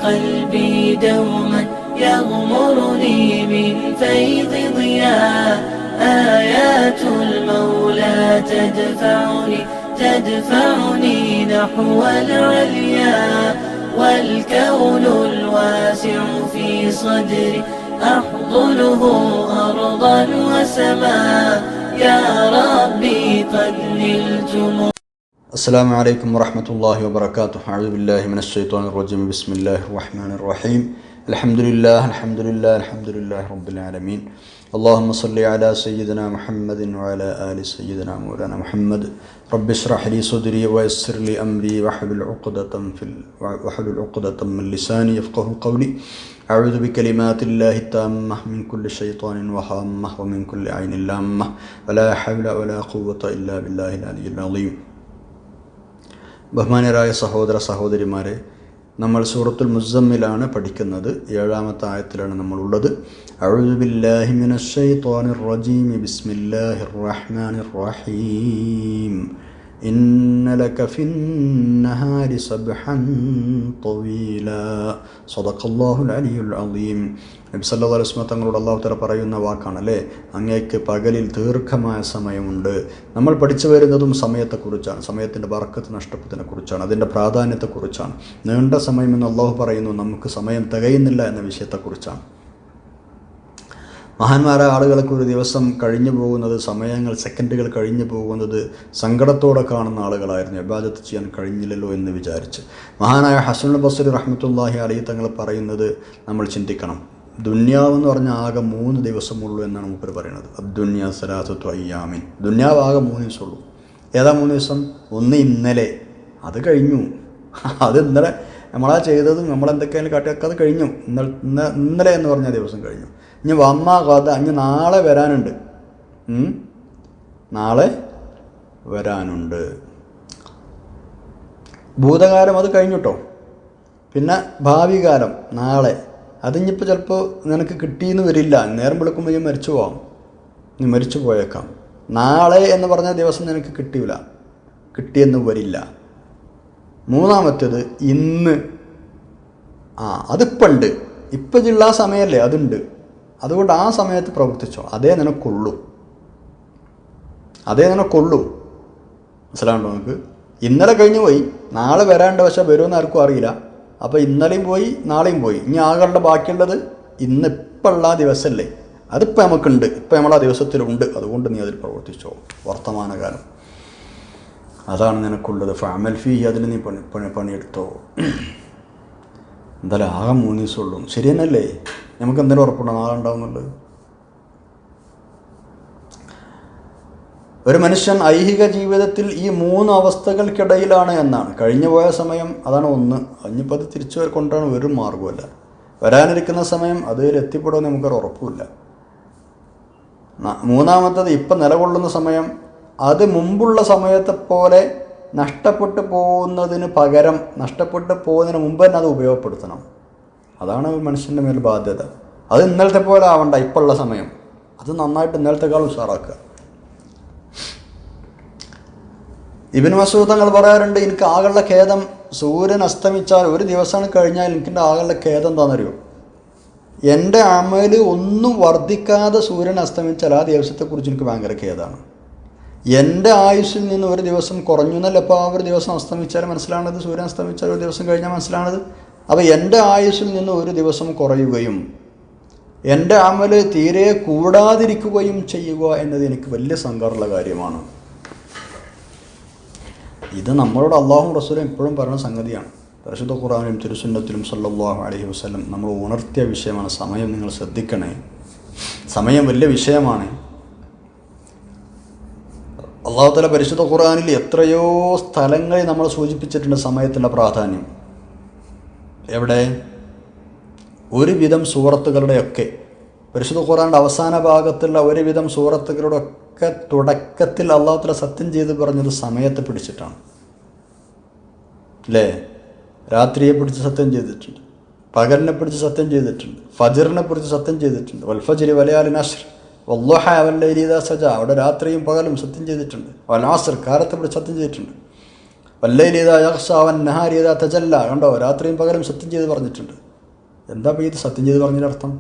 قلبي دوما يغمرني من فيض ضياء. آيات المولى تدفعني نحو العليا. والكون الواسع في صدري أحضنه أرضا وسماء. يا ربي قد نلت. السلام عليكم ورحمة الله وبركاته. أعوذ بالله من الشيطان الرجيم. بسم الله الرحمن الرحيم. الحمد لله رب العالمين. اللهم صل على سيدنا محمد وعلى آل سيدنا مولانا محمد. رب اشرح لي صدري ويسر لي أمري واحلل عقدة من لساني يفقه قولي. أعوذ بكلمات الله التامة من كل شيطان وهامة ومن كل عين لامة ولا حول ولا قوة إلا بالله العلي العظيم. ബഹുമാന്യരായ സഹോദര സഹോദരിമാരെ, നമ്മൾ സൂറത്തുൽ മുസമ്മിലാണ് പഠിക്കുന്നത്. 7-ാമത്തെ ആയത്തിലാണ് നമ്മളുള്ളത്. അഊദു ബില്ലാഹി മിനശ് ശൈത്വാനിർ റജീം. ബിസ്മില്ലാഹിർ റഹ്മാനിർ റഹീം. ഇന്ന ലക ഫിന്നഹാരി സബ്ഹൻ തവീലാ. സദഖല്ലാഹുൽ അലിയുൽ അളീം. നബി സല്ലല്ലാഹു അലൈഹി വസല്ലം തങ്ങളോട് അല്ലാഹു തആല പറയുന്ന വാക്കാണല്ലേ, അങ്ങേക്ക് പകലിൽ ദീർഘമായ സമയമുണ്ട്. നമ്മൾ പഠിച്ചു വരുന്നതും സമയത്തെക്കുറിച്ചാണ്, സമയത്തിൻ്റെ ബർക്കത്ത് നഷ്ടപ്പെട്ടതിനെ കുറിച്ചാണ്, അതിൻ്റെ പ്രാധാന്യത്തെക്കുറിച്ചാണ്. നീണ്ട സമയമെന്ന് അല്ലാഹു പറയുന്നു, നമുക്ക് സമയം തികയുന്നില്ല എന്ന വിഷയത്തെക്കുറിച്ചാണ്. മഹാന്മാരായ ആളുകൾക്ക് ഒരു ദിവസം കഴിഞ്ഞു പോകുന്നത്, സമയങ്ങൾ സെക്കൻഡുകൾ കഴിഞ്ഞു പോകുന്നത് സങ്കടത്തോടെ കാണുന്ന ആളുകളായിരുന്നു. ഇബാദത്ത് ചെയ്യാൻ കഴിഞ്ഞില്ലല്ലോ എന്ന് വിചാരിച്ച്. മഹാനായ ഹസനുൽ ബസ്രി റഹ്മത്തുള്ളാഹി അലൈഹി തങ്ങൾ പറയുന്നത് നമ്മൾ ചിന്തിക്കണം. ദുന്യാവെന്ന് പറഞ്ഞാൽ ആകെ 3 ദിവസമുള്ളൂ എന്നാണ് മൂപ്പർ പറയുന്നത്. അദ്ദുന്യ സലാസത്തു അയ്യാമിൻ. ദുന്യാവ് ആകെ 3 ദിവസമുള്ളൂ. ഏതാ 3 ദിവസം? ഒന്ന് ഇന്നലെ, അത് കഴിഞ്ഞു. അത് ഇന്നലെ നമ്മളാ ചെയ്തതും നമ്മളെന്തൊക്കെയാണ് കാട്ടിയൊക്കെ അത് കഴിഞ്ഞു. ഇന്നലെ എന്ന് പറഞ്ഞ ദിവസം കഴിഞ്ഞു. ഇനി വമ്മ കഥ, ഇനി നാളെ വരാനുണ്ട്. നാളെ വരാനുണ്ട്. ഭൂതകാലം അത് കഴിഞ്ഞിട്ടോ. പിന്നെ ഭാവി കാലം നാളെ, അതിനിപ്പോൾ ചിലപ്പോൾ നിനക്ക് കിട്ടിയെന്ന് വരില്ല. നേരം വെളുക്കുമ്പോൾ ഞാൻ മരിച്ചു പോകാം, നീ മരിച്ചു പോയേക്കാം. നാളെ എന്ന് പറഞ്ഞ ദിവസം നിനക്ക് കിട്ടിയില്ല, കിട്ടിയെന്ന് വരില്ല. മൂന്നാമത്തേത് ഇന്ന്. അതിപ്പുണ്ട്, ഇപ്പം ഉള്ള ആ സമയമല്ലേ, അതുണ്ട്. അതുകൊണ്ട് ആ സമയത്ത് പ്രവർത്തിച്ചോ, അതേ നിനക്കുള്ളൂ. മനസ്സിലാണ്ടോ നമുക്ക്? ഇന്നലെ കഴിഞ്ഞു പോയി, നാളെ വരാണ്ട്, പക്ഷെ വരുമെന്ന് ആർക്കും അറിയില്ല. അപ്പോൾ ഇന്നലെയും പോയി, നാളെയും പോയി. ഇനി ആകളുടെ ബാക്കിയുള്ളത് ഇന്നിപ്പുള്ള ആ ദിവസമല്ലേ, അതിപ്പോൾ നമുക്കുണ്ട്, ഇപ്പം നമ്മളാ ദിവസത്തിലുണ്ട്. അതുകൊണ്ട് നീ അതിൽ പ്രവർത്തിച്ചോ. വർത്തമാനകാലം അതാണ് നിനക്കുള്ളത്. ഫഅമൽ ഫീ, അതിൽ നീ പണിയെടുത്തോ. എന്തായാലും ആകെ 3 ദിവസമുള്ളൂ. ശരി തന്നെയല്ലേ? നമുക്ക് എന്തെങ്കിലും ഉറപ്പുണ്ടോ നാളെ ഉണ്ടാവുന്നുള്ളത്? ഒരു മനുഷ്യൻ ഐഹിക ജീവിതത്തിൽ ഈ 3 അവസ്ഥകൾക്കിടയിലാണ് എന്നാണ്. കഴിഞ്ഞു പോയ സമയം അതാണ് ഒന്ന്. ഇനിയിപ്പോൾ അത് തിരിച്ചു കൊണ്ടാണ് ഒരു മാർഗമല്ല. വരാനിരിക്കുന്ന സമയം അതിൽ എത്തിപ്പെടുമെന്ന് നമുക്കൊരു ഉറപ്പില്ല. മൂന്നാമത്തത് ഇപ്പം നിലകൊള്ളുന്ന സമയം, അത് മുമ്പുള്ള സമയത്തെ പോലെ നഷ്ടപ്പെട്ടു പോകുന്നതിന് പകരം, നഷ്ടപ്പെട്ടു പോകുന്നതിന് മുമ്പ് തന്നെ അത് ഉപയോഗപ്പെടുത്തണം. അതാണ് മനുഷ്യൻ്റെ മേൽ ബാധ്യത. അത് ഇന്നലത്തെ പോലെ ആവണ്ട. ഇപ്പോഴുള്ള സമയം അത് നന്നായിട്ട് ഇന്നലത്തെക്കാളും ഉഷാറാക്കുക. ഇബ്നു മസ്ഊദ് തങ്ങൾ പറയാറുണ്ട്, എനിക്ക് ആകെയുള്ള ഖേദം സൂര്യൻ അസ്തമിച്ചാൽ ഒരു ദിവസമാണ് കഴിഞ്ഞാൽ എനിക്കെൻ്റെ ആകെയുള്ള ഖേദം എന്താണെന്നറിയോ? എൻ്റെ അമല് ഒന്നും വർദ്ധിക്കാതെ സൂര്യൻ അസ്തമിച്ചാൽ ആ ദിവസത്തെക്കുറിച്ച് എനിക്ക് ഭയങ്കര ഖേദമാണ്. എൻ്റെ ആയുസ്സിൽ നിന്ന് ഒരു ദിവസം കുറഞ്ഞു എന്നല്ല ഇപ്പോൾ ആ ഒരു ദിവസം അസ്തമിച്ചാൽ മനസ്സിലാണത്, സൂര്യൻ അസ്തമിച്ചാൽ ഒരു ദിവസം കഴിഞ്ഞാൽ മനസ്സിലാണത്. അപ്പോൾ എൻ്റെ ആയുസ്സിൽ നിന്ന് ഒരു ദിവസം കുറയുകയും എൻ്റെ അമല് തീരെ കൂടാതിരിക്കുകയും ചെയ്യുക എന്നത് എനിക്ക് വലിയ സങ്കടമുള്ള കാര്യമാണ്. ഇത് നമ്മളോട് അള്ളാഹും റസൂലും എപ്പോഴും പറയുന്ന സംഗതിയാണ്. പരിശുദ്ധ ഖുർആനിലും തിരുസുന്നത്തിലും സല്ലല്ലാഹു അലൈഹി വസല്ലം നമ്മൾ ഉണർത്തിയ വിഷയമാണ്. സമയം നിങ്ങൾ ശ്രദ്ധിക്കണേ, സമയം വലിയ വിഷയമാണ്. അള്ളാഹു തആല പരിശുദ്ധ ഖുർആനിൽ എത്രയോ സ്ഥലങ്ങളിൽ നമ്മൾ സൂചിപ്പിച്ചിട്ടുണ്ട് സമയത്തിൻ്റെ പ്രാധാന്യം. എവിടെ? ഒരുവിധം സൂറത്തുകളുടെയൊക്കെ, പരിശുദ്ധ ഖുർആനിൻ്റെ അവസാന ഭാഗത്തുള്ള ഒരുവിധം സൂറത്തുകളുടെ ഒക്കെ തുടക്കത്തിൽ അള്ളാഹു തആല സത്യം ചെയ്ത് പറഞ്ഞത് സമയത്തെ പിടിച്ചിട്ടാണ് അല്ലേ? രാത്രിയെ പിടിച്ച് സത്യം ചെയ്തിട്ടുണ്ട്, പകലിനെ പിടിച്ച് സത്യം ചെയ്തിട്ടുണ്ട്, ഫജ്റിനെ പിടിച്ച് സത്യം ചെയ്തിട്ടുണ്ട്. വൽ ഫജ്രി വലയാലിൻ അശ്ർ വദ്ദുഹ വല്ലൈലി ഇദാ സജ, അവിടെ രാത്രിയും പകലും സത്യം ചെയ്തിട്ടുണ്ട്. വൽ അസ്ർ, കാലത്തെ പിടിച്ച് സത്യം ചെയ്തിട്ടുണ്ട്. വല്ലൈലി ഇദാ യഗ്ശാ വന്നഹാരി ഇദാ തജല്ല. കണ്ടോ, രാത്രിയും പകലും സത്യം ചെയ്ത് പറഞ്ഞിട്ടുണ്ട്. എന്താ ഇപ്പോൾ ഇത് സത്യം ചെയ്ത് പറഞ്ഞതിൻ്റെ അർത്ഥം?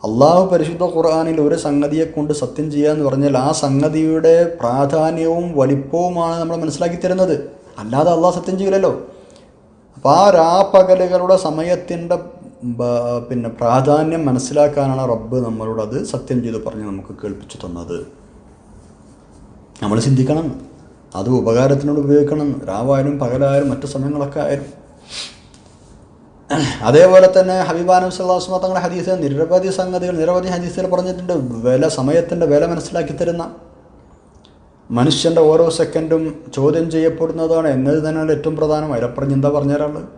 അള്ളാഹു പരിശുദ്ധ ഖുർആനിൽ ഒരു സംഗതിയെ കൊണ്ട് സത്യം ചെയ്യുക എന്ന് പറഞ്ഞാൽ ആ സംഗതിയുടെ പ്രാധാന്യവും വലിപ്പവുമാണ് നമ്മൾ മനസ്സിലാക്കി തരുന്നത്. അല്ലാതെ അള്ളാഹ് സത്യം ചെയ്യില്ലല്ലോ. അപ്പോൾ ആ രാപ്പകലുകളുടെ സമയത്തിൻ്റെ പ്രാധാന്യം മനസ്സിലാക്കാനാണ് റബ്ബ് നമ്മളോട് അത് സത്യം ചെയ്ത് പറഞ്ഞ് നമുക്ക് കേൾപ്പിച്ചു തന്നത്. നമ്മൾ ചിന്തിക്കണം, അത് ഉപകാരത്തിനോട് ഉപയോഗിക്കണം. രാവായാലും പകലായാലും മറ്റു സമയങ്ങളൊക്കെ ആയാലും. അതേപോലെ തന്നെ ഹബീബാൻ നബി സല്ലല്ലാഹു അലൈഹി വസല്ലം തങ്ങളുടെ ഹദീസിൽ നിരവധി ഹദീസുകൾ പറഞ്ഞിട്ടുണ്ട്. സമയത്തിൻ്റെ വില മനസ്സിലാക്കി തരുന്ന, മനുഷ്യൻ്റെ ഓരോ സെക്കൻഡും ചോദ്യം ചെയ്യപ്പെടുന്നതാണ് എന്നത് തന്നെയാണ് ഏറ്റവും പ്രധാനം. അതിലപ്പുറം എന്താ പറഞ്ഞുതരാനുള്ളത്?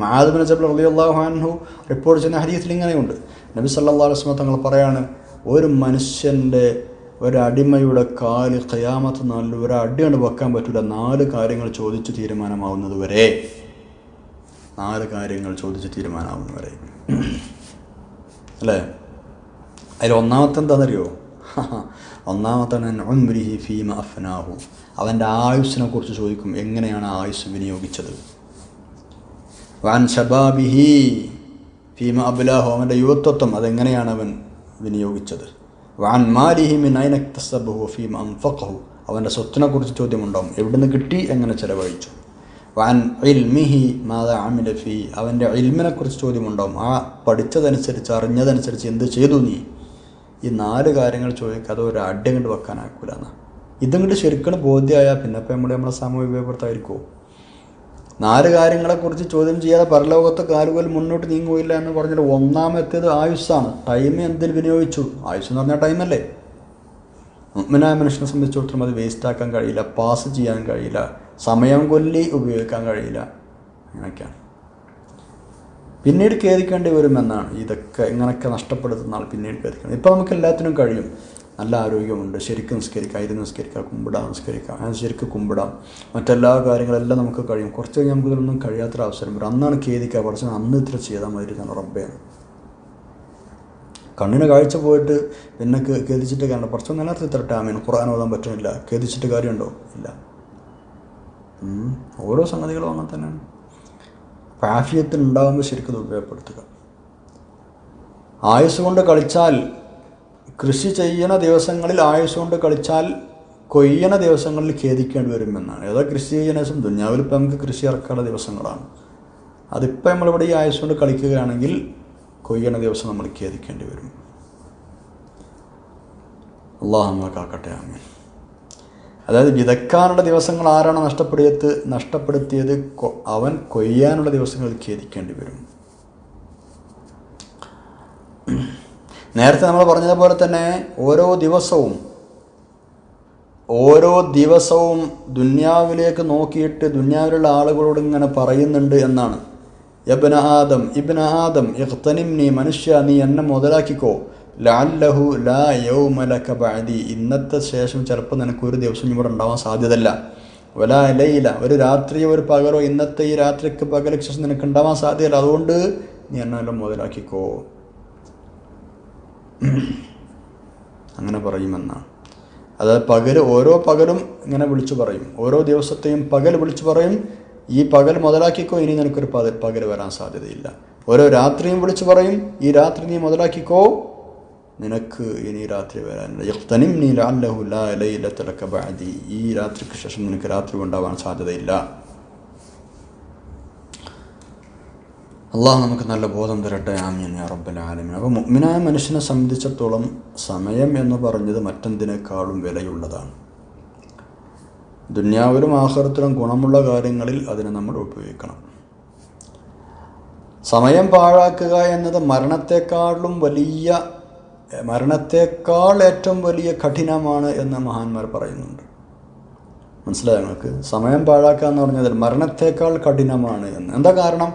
മുആദ് ബിൻ ജബൽ റളിയല്ലാഹു അൻഹു റിപ്പോർട്ട് ചെയ്യുന്ന ഹദീസിൽ ഇങ്ങനെയുണ്ട്. നബി സല്ലല്ലാഹു അലൈഹി വസല്ലം തങ്ങൾ പറയാണ്, ഒരു മനുഷ്യൻ്റെ ഒരടിമയുടെ കാല് ഖിയാമത്ത് നാളിൽ ഒരടിയാണ് വെക്കാൻ പറ്റില്ല 4 കാര്യങ്ങൾ ചോദിച്ച് തീരുമാനമാവുന്നത് വരെ. 4 കാര്യങ്ങൾ ചോദിച്ച് തീരുമാനമാവുന്നവരെ അല്ലേ? അതിൽ ഒന്നാമത്തെ എന്താണെന്നറിയോ? ഒന്നാമത്താണ് ഉംരിഹി ഫീമ അഫ്നാഹു. അവൻ്റെ ആയുസ്സിനെ കുറിച്ച് ചോദിക്കും, എങ്ങനെയാണ് ആയുസ് വിനിയോഗിച്ചത്. വൻ ശബാബിഹി ഫീമ അബ്ലാഹു, അവൻ്റെ യുവത്വത്വം അതെങ്ങനെയാണ് അവൻ വിനിയോഗിച്ചത്. വൻ മാലിഹി മിൻ ഐന ഇക്തസബഹു ഫീമ അൻഫഖഹു, അവൻ്റെ സ്വത്തിനെ കുറിച്ച് ചോദ്യമുണ്ടാവും, എവിടുന്ന് കിട്ടി, എങ്ങനെ ചെലവഴിച്ചു. വൻ ഇൽമിഹി മാദാ അമില ഫീ, അവൻ്റെ ഇൽമിനെ കുറിച്ച് ചോദ്യമുണ്ടാവും, ആ പഠിച്ചതനുസരിച്ച് അറിഞ്ഞതനുസരിച്ച് എന്ത് ചെയ്തു നീ. ഈ 4 കാര്യങ്ങൾ ചോദിക്കാതെ ഒരു അടി കണ്ട് വെക്കാനാക്കൂല എന്നാ. ഇതും കണ്ട് ശരിക്കും ബോധ്യമായാൽ പിന്നെ ഇപ്പം നമ്മളെ സമൂഹ ഉപയോഗപ്പെടുത്തായിരിക്കുമോ? 4 കാര്യങ്ങളെക്കുറിച്ച് ചോദ്യം ചെയ്യാതെ പരലോകത്ത് കാലുകൾ മുന്നോട്ട് നീങ്ങുകയില്ല എന്ന് പറഞ്ഞാൽ ഒന്നാമത്തേത് ആയുസ്സാണ്. ടൈം എന്തിൽ വിനിയോഗിച്ചു? ആയുസ് എന്ന് പറഞ്ഞാൽ ടൈമല്ലേ. മുഅ്മിനായ മനുഷ്യനെ സംബന്ധിച്ചിടത്തോളം അത് വേസ്റ്റാക്കാൻ കഴിയില്ല, പാസ് ചെയ്യാൻ കഴിയില്ല, സമയം കൊല്ലി ഉപയോഗിക്കാൻ കഴിയില്ല. അങ്ങനെയൊക്കെയാണ്. പിന്നീട് ഖേദിക്കേണ്ടി വരുമെന്നാണ്. ഇതൊക്കെ ഇങ്ങനെയൊക്കെ നഷ്ടപ്പെടുത്തുന്ന ആൾ പിന്നീട് ഖേദിക്കണം. ഇപ്പോൾ നമുക്ക് എല്ലാത്തിനും കഴിയും. നല്ല ആരോഗ്യമുണ്ട്, ശരിക്കും നിസ്കരിക്കാം, ഇത് നിസ്കരിക്കാം, നിസ്കരിക്കാം, അങ്ങനെ ശരിക്കും കുമ്പിടാം, മറ്റെല്ലാ കാര്യങ്ങളെല്ലാം നമുക്ക് കഴിയും. കുറച്ച് കഴിഞ്ഞാൽ നമുക്കിതൊന്നും കഴിയാത്തൊരവസരം വരും. അന്നാണ് ഖേദിക്കുക, കുറച്ച് അന്ന് ഇത്ര ചെയ്താൽ മതി എന്നാണ് റബ്ബേന്ന്. കണ്ണിന് കാഴ്ച പോയിട്ട് പിന്നെ ഖേദിച്ചിട്ട് കാരണം കുറച്ച് നിലനിർത്തി തരട്ടെ, ആമീൻ, ഖുർആൻ ഓതാൻ പറ്റുന്നില്ല, ഖേദിച്ചിട്ട് കാര്യമുണ്ടോ? ഇല്ല. ഓരോ സംഗതികളും അങ്ങനെ തന്നെയാണ്. ആഫിയത്തിന് ഉണ്ടാകുമ്പോൾ ശരിക്കും ഇത് ഉപയോഗപ്പെടുത്തുക. ആയുസ് കൊണ്ട് കളിച്ചാൽ, കൃഷി ചെയ്യുന്ന ദിവസങ്ങളിൽ ആയുസ് കൊണ്ട് കളിച്ചാൽ കൊയ്യണ ദിവസങ്ങളിൽ ഖേദിക്കേണ്ടി വരുമെന്നാണ്. ഏതാ കൃഷി ചെയ്യുന്ന ദിവസം? ദുനിയാവിൽ ഇപ്പം നമുക്ക് കൃഷി ഇറക്കാനുള്ള ദിവസങ്ങളാണ്. അതിപ്പോൾ നമ്മളിവിടെ ഈ ആയുസ് കൊണ്ട് കളിക്കുകയാണെങ്കിൽ കൊയ്യണ ദിവസം നമ്മൾ ഖേദിക്കേണ്ടി വരും. അല്ലാഹു നമ്മളെ കാക്കട്ടെ, ആമീൻ. അതായത് വിതയ്ക്കാനുള്ള ദിവസങ്ങൾ ആരാണ് നഷ്ടപ്പെടുത്തിയത് അവൻ കൊയ്യാനുള്ള ദിവസങ്ങളിൽ ഖേദിക്കേണ്ടി വരും. നേരത്തെ നമ്മൾ പറഞ്ഞതുപോലെ തന്നെ ഓരോ ദിവസവും ദുന്യാവിലേക്ക് നോക്കിയിട്ട് ദുന്യാവിലുള്ള ആളുകളോട് ഇങ്ങനെ പറയുന്നുണ്ട് എന്നാണ്. ഇബ്ന ആദം ഇഖ്തനിംനി, മനുഷ്യ നീ എന്നെ മുതലാക്കിക്കോ, ലഅല്ലഹു ലാ യൗമ ലക ബഅദി, ഇന്നത്തെ ശേഷം ചിലപ്പോൾ നിനക്കൊരു ദിവസം ഇവിടെ ഉണ്ടാവാൻ സാധ്യതയില്ല. വലാ ലൈല, ഒരു രാത്രിയോ ഒരു പകലോ ഇന്നത്തെ ഈ രാത്രിക്ക് പകലക്ക് ശേഷം നിനക്ക് ഉണ്ടാവാൻ സാധ്യതയില്ല. അതുകൊണ്ട് നീ എന്നെല്ലാം മുതലാക്കിക്കോ. അങ്ങനെ പറയുമെന്നാണ്. അതായത് ഓരോ പകലും ഇങ്ങനെ വിളിച്ചു പറയും, ഓരോ ദിവസത്തെയും പകൽ വിളിച്ചു പറയും, ഈ പകൽ മുതലാക്കിക്കോ, ഇനി നിനക്കൊരു പകൽ വരാൻ സാധ്യതയില്ല. ഓരോ രാത്രിയും വിളിച്ചു പറയും, ഈ രാത്രി നീ മുതലാക്കിക്കോ, നിനക്ക് ഇനി രാത്രി വരാനില്ല. യഖ്തനിംനി ലഅല്ലഹു ലാ ലൈലത ലക ബഅദി, ഈ രാത്രിക്ക് ശേഷം നിനക്ക് രാത്രി ഉണ്ടാവാൻ സാധ്യതയില്ല. അള്ളാഹു നമുക്ക് നല്ല ബോധം തരട്ടെ, ആമീൻ യാ റബ്ബൽ ആലമീൻ. അപ്പോൾ മുഅ്മിനായ മനുഷ്യനെ സംബന്ധിച്ചിടത്തോളം സമയം എന്ന് പറഞ്ഞത് മറ്റെന്തിനേക്കാളും വിലയുള്ളതാണ്. ദുന്യാവിലും ആഖിറത്തിലും ഗുണമുള്ള കാര്യങ്ങളിൽ അതിനെ നമ്മൾ ഉപയോഗിക്കണം. സമയം പാഴാക്കുക എന്നത് മരണത്തെക്കാൾ ഏറ്റവും വലിയ കഠിനമാണ് എന്ന് മഹാന്മാർ പറയുന്നുണ്ട്. മനസ്സിലായോ നിങ്ങൾക്ക്? സമയം പാഴാക്കുക എന്ന് പറഞ്ഞാൽ മരണത്തെക്കാൾ കഠിനമാണ് എന്ന്. എന്താ കാരണം?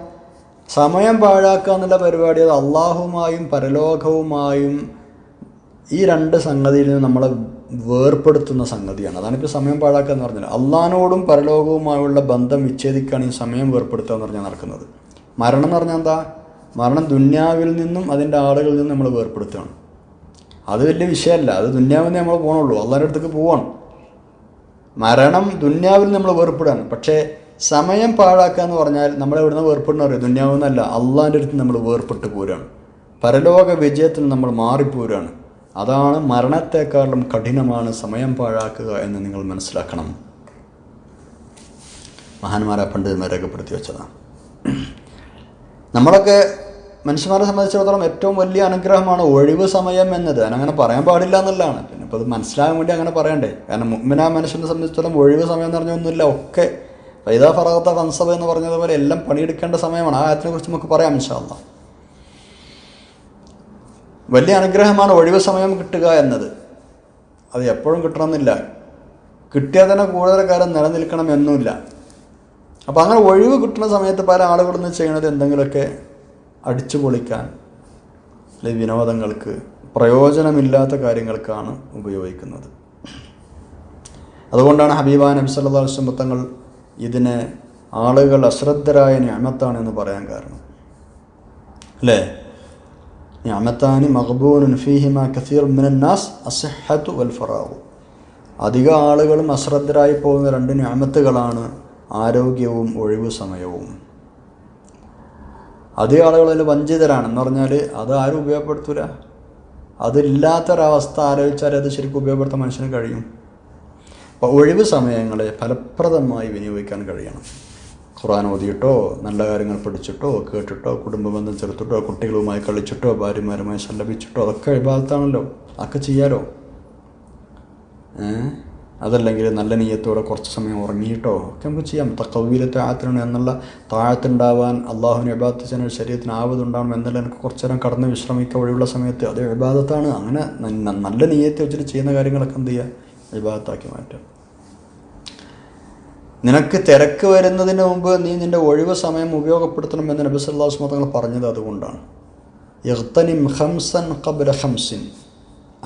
സമയം പാഴാക്കുക എന്നുള്ള പരിപാടി അത് അള്ളാഹുമായും പരലോകവുമായും ഈ 2 സംഗതിയിൽ നിന്ന് നമ്മളെ വേർപ്പെടുത്തുന്ന സംഗതിയാണ്. അതാണിപ്പോൾ സമയം പാഴാക്കുക എന്ന് പറഞ്ഞാൽ. അള്ളാഹിനോടും പരലോകവുമായുള്ള ബന്ധം വിച്ഛേദിക്കുകയാണ് ഈ സമയം വേർപ്പെടുത്തുക എന്ന് പറഞ്ഞാൽ നടക്കുന്നത്. മരണം എന്ന് പറഞ്ഞാൽ എന്താ? മരണം ദുന്യാവിൽ നിന്നും അതിൻ്റെ ആളുകളിൽ നിന്നും നമ്മൾ വേർപ്പെടുത്തുകയാണ്. അത് വലിയ വിഷയമല്ല, അത് ദുന്യാവിൽ നമ്മൾ പോകണുള്ളൂ, അള്ളാഹിൻ്റെ അടുത്തേക്ക് പോവാണ്. മരണം ദുന്യാവിൽ നമ്മൾ വേർപ്പെടുകയാണ്. പക്ഷേ സമയം പാഴാക്കുക എന്ന് പറഞ്ഞാൽ നമ്മളെവിടുന്ന് വേർപ്പെടുന്ന അറിയാം, ദുന്യാവെന്നല്ല, അള്ളാൻ്റെ അടുത്ത് നമ്മൾ വേർപ്പെട്ട് പോരാണ്, പരലോക വിജയത്തിൽ നമ്മൾ മാറിപ്പോരാണ്. അതാണ് മരണത്തെക്കാളും കഠിനമാണ് സമയം പാഴാക്കുക എന്ന് നിങ്ങൾ മനസ്സിലാക്കണം. മഹാന്മാരെ പണ്ഡിതന്മാർ രേഖപ്പെടുത്തി വെച്ചതാണ്. നമ്മളൊക്കെ മനുഷ്യന്മാരെ സംബന്ധിച്ചിടത്തോളം ഏറ്റവും വലിയ അനുഗ്രഹമാണ് ഒഴിവ് സമയം എന്നത്. അതിനങ്ങനെ പറയാൻ പാടില്ല എന്നുള്ളതാണ്. പിന്നെ ഇപ്പോൾ അത് മനസ്സിലാകാൻ വേണ്ടി അങ്ങനെ പറയണ്ടേ. കാരണം മുഅ്മിനായ മനുഷ്യനെ സംബന്ധിച്ചിടത്തോളം ഒഴിവ് സമയം എന്ന് പറഞ്ഞൊന്നുമില്ല. ഒക്കെ ഫൈദാ ഫറഗത ഫൻസബ് എന്ന് പറഞ്ഞതുപോലെ എല്ലാം പണിയെടുക്കേണ്ട സമയമാണ്. ആ കാര്യത്തിനെ കുറിച്ച് നമുക്ക് പറയാം ഇൻഷാ അല്ലാഹ്. വലിയ അനുഗ്രഹമാണ് ഒഴിവ് സമയം കിട്ടുക എന്നത്. അത് എപ്പോഴും കിട്ടണമെന്നില്ല, കിട്ടിയാൽ തന്നെ കൂടുതൽ കാലം നിലനിൽക്കണം എന്നുമില്ല. അപ്പോൾ അങ്ങനെ ഒഴിവ് കിട്ടുന്ന സമയത്ത് പല ആളുകളൊന്നും ചെയ്യുന്നത് എന്തെങ്കിലുമൊക്കെ അടിച്ചു പൊളിക്കാൻ, അല്ലെങ്കിൽ വിനോദങ്ങൾക്ക്, പ്രയോജനമില്ലാത്ത കാര്യങ്ങൾക്കാണ് ഉപയോഗിക്കുന്നത്. അതുകൊണ്ടാണ് ഹബീബായ നബി സല്ലല്ലാഹു അലൈഹി വസല്ലം തങ്ങൾ ഇതിനെ ആളുകൾ അശ്രദ്ധരായ നിഅമത്താണ് എന്ന് പറയാൻ കാരണം. അല്ലേ? നിഅമത്താനി മഗ്ബൂനുൻ ഫീഹിമാ കസീറുൻ മിനൻ നാസ് അസ്സഹ്ഹതു വൽ ഫറാഗു. അധിക ആളുകളും അശ്രദ്ധരായി പോകുന്ന രണ്ട് നിഅമത്തുകളാണ് ആരോഗ്യവും ഒഴിവു സമയവും. അധിക ആളുകൾ അതിൽ വഞ്ചിതരാണ് എന്ന് പറഞ്ഞാൽ അത് ആരും ഉപയോഗപ്പെടുത്തൂല. അതില്ലാത്തൊരവസ്ഥ ആലോചിച്ചാൽ അത് ശരിക്കും ഉപയോഗപ്പെടുത്താൻ മനുഷ്യന് കഴിയും. അപ്പോൾ ഒഴിവ് സമയങ്ങളെ ഫലപ്രദമായി വിനിയോഗിക്കാൻ കഴിയണം. ഖുർആൻ ഓതിയിട്ടോ, നല്ല കാര്യങ്ങൾ പഠിച്ചിട്ടോ, കേട്ടിട്ടോ, കുടുംബ ബന്ധം ചേർത്തിട്ടോ, കുട്ടികളുമായി കളിച്ചിട്ടോ, ഭാര്യമാരുമായി സല്ലപിച്ചിട്ടോ, അതൊക്കെ ഇബാദത്താണല്ലോ, അതൊക്കെ ചെയ്യാലോ. അതല്ലെങ്കിൽ നല്ല നിയ്യത്തോടെ കുറച്ച് സമയം ഉറങ്ങിയിട്ടോ ഒക്കെ നമുക്ക് ചെയ്യാം. തഖവ്വീലത്തെ ആത്തിനാണ് എന്നുള്ള താഴത്തുണ്ടാവാൻ, അള്ളാഹുവിന് ഇബാദത്ത് ചെയ്യാൻ ശരീരത്തിന് ആവതുണ്ടാവണം എന്നല്ല, എനിക്ക് കുറച്ച് നേരം കടന്ന് വിശ്രമിക്കുക ഒഴിവുള്ള സമയത്ത്, അത് ഇബാദത്താണ്. അങ്ങനെ നല്ല നിയ്യത്തെ വെച്ചിട്ട് ചെയ്യുന്ന കാര്യങ്ങളൊക്കെ എന്ത് ചെയ്യുക? ഇബാദത്താക്കി മാറ്റാം. നിനക്ക് തിരക്ക് വരുന്നതിന് മുമ്പ് നീ നിൻ്റെ ഒഴിവ് സമയം ഉപയോഗപ്പെടുത്തണമെന്ന് നബി സല്ലല്ലാഹു അലൈഹി വസല്ലം തങ്ങൾ പറഞ്ഞത് അതുകൊണ്ടാണ്. ഇഗ്തനിം ഖംസൻ ഖബ്ല ഖംസിൻ,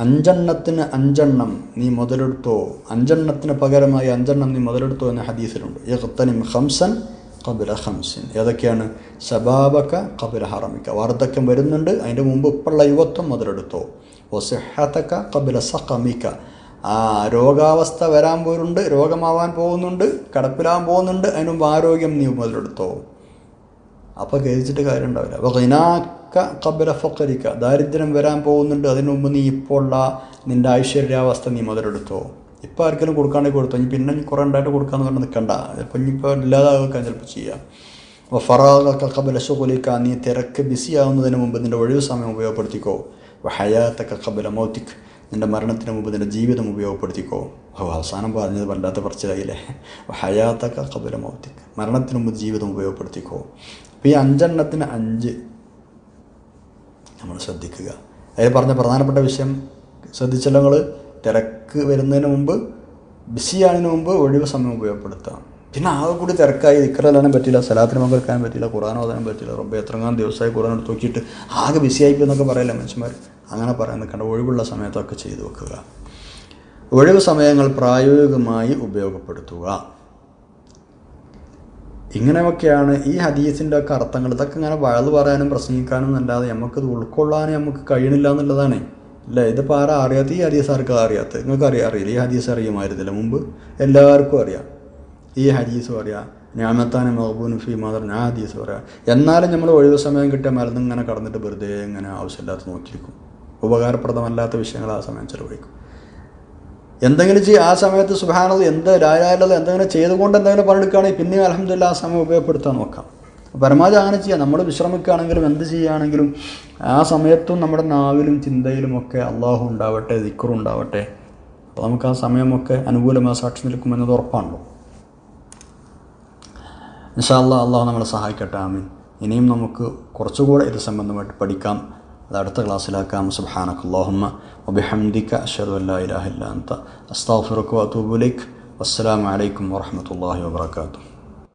5 എണ്ണത്തിന് 5 എണ്ണം നീ മുതലെടുത്തോ, 5 എണ്ണത്തിന് പകരമായി 5 എണ്ണം നീ മുതലെടുത്തോ എന്ന ഹദീസിലുണ്ട്. ഇഗ്തനിം ഖംസൻ ഖബ്ല ഖംസിൻ. ഏതൊക്കെയാണ്? ശബാബക ഖബ്ല ഹറമിക, വാർദ്ധക്യം വരുന്നുണ്ട്, അതിൻ്റെ മുമ്പ് ഇപ്പോഴുള്ള യുവത്വം മുതലെടുത്തോ. വസിഹ്ഹതക ഖബ്ല സഖമിക, ആ രോഗാവസ്ഥ വരാൻ പോരുണ്ട്, രോഗമാവാൻ പോകുന്നുണ്ട്, കിടപ്പിലാവാൻ പോകുന്നുണ്ട്, അതിന് മുമ്പ് ആരോഗ്യം നീ മുതലെടുത്തോ. അപ്പോൾ ഖേദിച്ചിട്ട് കാര്യം ഉണ്ടാവില്ല. അപ്പോൾ ഖിനാക ഖബ്ല ഫഖരിക, ദാരിദ്ര്യം വരാൻ പോകുന്നുണ്ട്, അതിന് മുമ്പ് നീ ഇപ്പോൾ ഉള്ള നിൻ്റെ ഐശ്വര്യാവസ്ഥ നീ മുതലെടുത്തോ. ഇപ്പോൾ ആർക്കെങ്കിലും കൊടുക്കാണ്ടെങ്കിൽ കൊടുത്തോ, ഇനി പിന്നെ കുറേ ഉണ്ടായിട്ട് കൊടുക്കാമെന്ന് പറഞ്ഞ് നിൽക്കണ്ട. ചിലപ്പോൾ ഇനിയിപ്പോൾ ഇല്ലാതാക്കാൻ ചിലപ്പോൾ ചെയ്യാം. അപ്പോൾ ഫറാഗക ഖബ്ല ശുഗ്ലിക, നീ തിരക്ക് ബിസിയാവുന്നതിന് മുമ്പ് നിൻ്റെ ഒഴിവ് സമയം ഉപയോഗപ്പെടുത്തിക്കോ. വഹയാതക ഖബ്ല മൗതിക്, നിൻ്റെ മരണത്തിന് മുമ്പ് നിൻ്റെ ജീവിതം ഉപയോഗപ്പെടുത്തിക്കോ. അവസാനം പറഞ്ഞത് വല്ലാത്ത പറച്ചിലായില്ലേ. ഹയാതക ഖബ്ല മൗതിക്, മരണത്തിന് മുമ്പ് ജീവിതം ഉപയോഗപ്പെടുത്തിക്കോ. അപ്പോൾ ഈ 5 എണ്ണത്തിന് 5 നമ്മൾ ശ്രദ്ധിക്കുക. അതിൽ പറഞ്ഞ പ്രധാനപ്പെട്ട വിഷയം ശ്രദ്ധിച്ചല്ലോ നിങ്ങൾ. തിരക്ക് വരുന്നതിന് മുമ്പ്, ബിസിയാണതിന് മുമ്പ് ഒഴിവ് സമയം ഉപയോഗപ്പെടുത്താം. പിന്നെ ആകെ കൂടി തിരക്കായി ദിക്റല്ലാനും പറ്റില്ല, സലാത്തിന് പങ്കെടുക്കാനും പറ്റില്ല, ഖുർആൻ ഓതാനും പറ്റില്ല, റബ്ബേ എത്രങ്ങാൻ ദിവസമായി ഖുർആൻ എടുത്ത് നോക്കിയിട്ട് ആകെ ബിസിയായിപ്പോൾ എന്നൊക്കെ പറയില്ല മനുഷ്യന്മാർ. അങ്ങനെ പറയാൻ നിൽക്കേണ്ട. ഒഴിവുള്ള സമയത്തൊക്കെ ചെയ്തു വെക്കുക. ഒഴിവ് സമയങ്ങൾ പ്രായോഗികമായി ഉപയോഗപ്പെടുത്തുക. ഇങ്ങനെയൊക്കെയാണ് ഈ ഹദീസിൻ്റെ ഒക്കെ അർത്ഥങ്ങൾ. ഇതൊക്കെ ഇങ്ങനെ വഴല് പറയാനും പ്രസംഗിക്കാനും എന്നല്ലാതെ നമുക്കിത് ഉൾക്കൊള്ളാനും നമുക്ക് കഴിയണില്ല എന്നുള്ളതാണ്. അല്ലേ? ഇതിപ്പോൾ ആരാ അറിയാത്ത? ഈ ഹദീസ് ആർക്കും അറിയാത്തത്? നിങ്ങൾക്ക് അറിയില്ല. ഈ ഹദീസ് അറിയുമായിരുന്നില്ല മുമ്പ്? എല്ലാവർക്കും അറിയാം. ഈ ഹദീസും അറിയാം. നിഅമത്താനി മഗ്ബൂനുൻ ഫീഹിമാ പറഞ്ഞ ആ ഹദീസ് പറയാം. എന്നാലും നമ്മൾ ഒഴിവ് സമയം കിട്ടിയ മരുന്ന് ഇങ്ങനെ കടന്നിട്ട് വെറുതെ ഇങ്ങനെ ആവശ്യമില്ലാത്ത നോക്കിയിരിക്കും. ഉപകാരപ്രദമല്ലാത്ത വിഷയങ്ങൾ ആ സമയം ചിലവഴിക്കും. എന്തെങ്കിലും ചെയ്യും ആ സമയത്ത്. സുബ്ഹാനല്ലാഹ്, എന്ത് രായാലത് എന്തെങ്കിലും ചെയ്തുകൊണ്ട് എന്തെങ്കിലും പണിയെടുക്കുകയാണെങ്കിൽ പിന്നെയും അൽഹംദുലില്ലാഹ് ആ സമയം ഉപയോഗപ്പെടുത്താൻ നോക്കാം. പരമാവധി അങ്ങനെ ചെയ്യാം. നമ്മൾ വിശ്രമിക്കുകയാണെങ്കിലും എന്ത് ചെയ്യുകയാണെങ്കിലും ആ സമയത്തും നമ്മുടെ നാവിലും ചിന്തയിലും ഒക്കെ അള്ളാഹു ഉണ്ടാവട്ടെ, ദിക്റും ഉണ്ടാവട്ടെ. അപ്പോൾ നമുക്ക് ആ സമയമൊക്കെ അനുകൂലമായി സാക്ഷി നിൽക്കുമെന്നത് ഉറപ്പാണല്ലോ. ഇൻഷാ അല്ലാഹ് അള്ളാഹു നമ്മളെ സഹായിക്കട്ടെ. ആമീൻ. ഇനിയും നമുക്ക് കുറച്ചുകൂടെ ഇത് സംബന്ധമായിട്ട് പഠിക്കാം. അത് അടുത്ത ക്ലാസ്സിലാക്കാം. സുബ്ഹാനകല്ലാഹുമ്മ വബിഹംദിക അശ്ഹദു അൻ ലാ ഇലാഹ ഇല്ല അൻത അസ്തഗ്ഫിറുക വഅതൂബു ഇലൈക്. വസ്സലാമു അലൈക്കും വറഹ്മത്തുള്ളാഹി വബറകാതുഹു.